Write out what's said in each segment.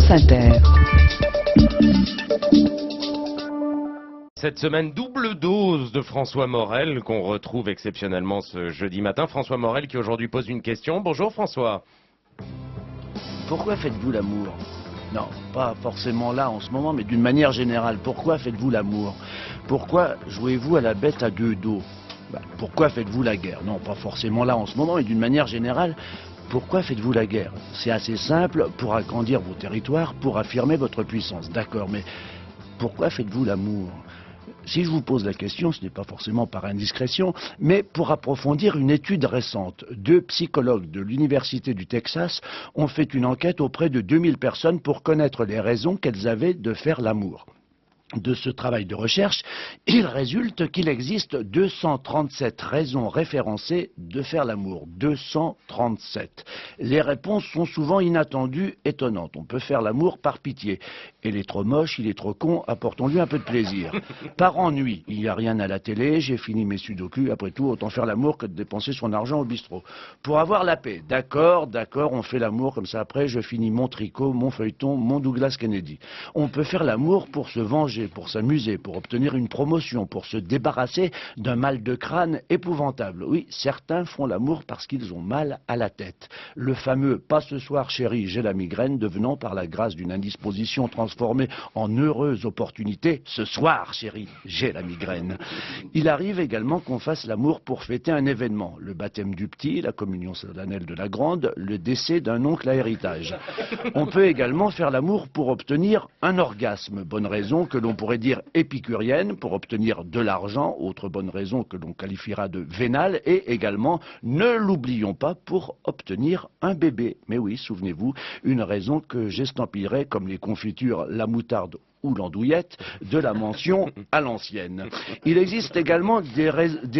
France Inter. Cette semaine, double dose de François Morel, qu'on retrouve exceptionnellement ce jeudi matin. François Morel qui aujourd'hui pose une question. Bonjour François. Pourquoi faites-vous l'amour? Non, pas forcément là en ce moment, mais d'une manière générale. Pourquoi faites-vous l'amour? Pourquoi jouez-vous à la bête à deux dos? Pourquoi faites-vous la guerre? Non, pas forcément là en ce moment, mais d'une manière générale. Pourquoi faites-vous la guerre? C'est assez simple, pour agrandir vos territoires, pour affirmer votre puissance. D'accord, mais pourquoi faites-vous l'amour? Si je vous pose la question, ce n'est pas forcément par indiscrétion, mais pour approfondir une étude récente. 2 psychologues de l'Université du Texas ont fait une enquête auprès de 2000 personnes pour connaître les raisons qu'elles avaient de faire l'amour. De ce travail de recherche, il résulte qu'il existe 237 raisons référencées de faire l'amour. 237. Les réponses sont souvent inattendues, étonnantes. On peut faire l'amour par pitié. Il est trop moche, il est trop con, apportons-lui un peu de plaisir. Par ennui, il n'y a rien à la télé, j'ai fini mes sudoku, après tout, autant faire l'amour que de dépenser son argent au bistrot. Pour avoir la paix, d'accord, on fait l'amour, comme ça après je finis mon tricot, mon feuilleton, mon Douglas Kennedy. On peut faire l'amour pour se venger, pour s'amuser, pour obtenir une promotion, pour se débarrasser d'un mal de crâne épouvantable. Oui, certains font l'amour parce qu'ils ont mal à la tête. Le fameux « pas ce soir chérie, j'ai la migraine » devenant par la grâce d'une indisposition transformée en heureuse opportunité « ce soir chérie, j'ai la migraine ». Il arrive également qu'on fasse l'amour pour fêter un événement. Le baptême du petit, la communion solennelle de la grande, le décès d'un oncle à héritage. On peut également faire l'amour pour obtenir un orgasme. Bonne raison que l'on pourrait dire épicurienne, pour obtenir de l'argent, autre bonne raison que l'on qualifiera de vénale, et également, ne l'oublions pas, pour obtenir un bébé. Mais oui, souvenez-vous, une raison que j'estampillerai comme les confitures, la moutarde ou l'andouillette, de la mention à l'ancienne. Il existe également des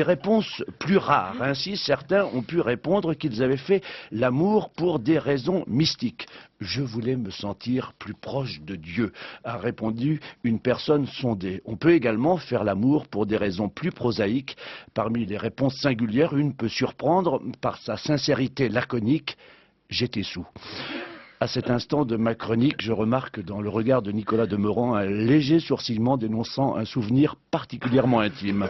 réponses plus rares. Ainsi, certains ont pu répondre qu'ils avaient fait l'amour pour des raisons mystiques. Je voulais me sentir plus proche de Dieu, a répondu une personne sondée. On peut également faire l'amour pour des raisons plus prosaïques. Parmi les réponses singulières, une peut surprendre par sa sincérité laconique. J'étais saoul. À cet instant de ma chronique, je remarque dans le regard de Nicolas Demorand un léger sourcillement dénonçant un souvenir particulièrement intime.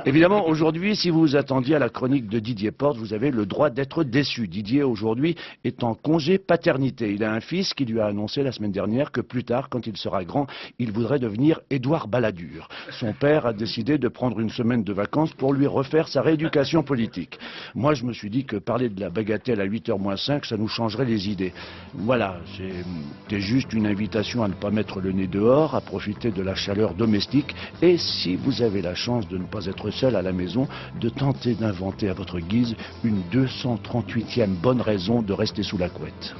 Évidemment, aujourd'hui, si vous vous attendiez à la chronique de Didier Porte, vous avez le droit d'être déçu. Didier, aujourd'hui, est en congé paternité. Il a un fils qui lui a annoncé la semaine dernière que plus tard, quand il sera grand, il voudrait devenir Édouard Balladur. Son père a décidé de prendre une semaine de vacances pour lui refaire sa rééducation politique. Moi, je me suis dit que parler de la bagatelle à 8h moins 5, ça nous changerait les idées. Voilà, c'était juste une invitation à ne pas mettre le nez dehors, à profiter de la chaleur domestique et, si vous avez la chance de ne pas être seul à la maison, de tenter d'inventer à votre guise une 238e bonne raison de rester sous la couette.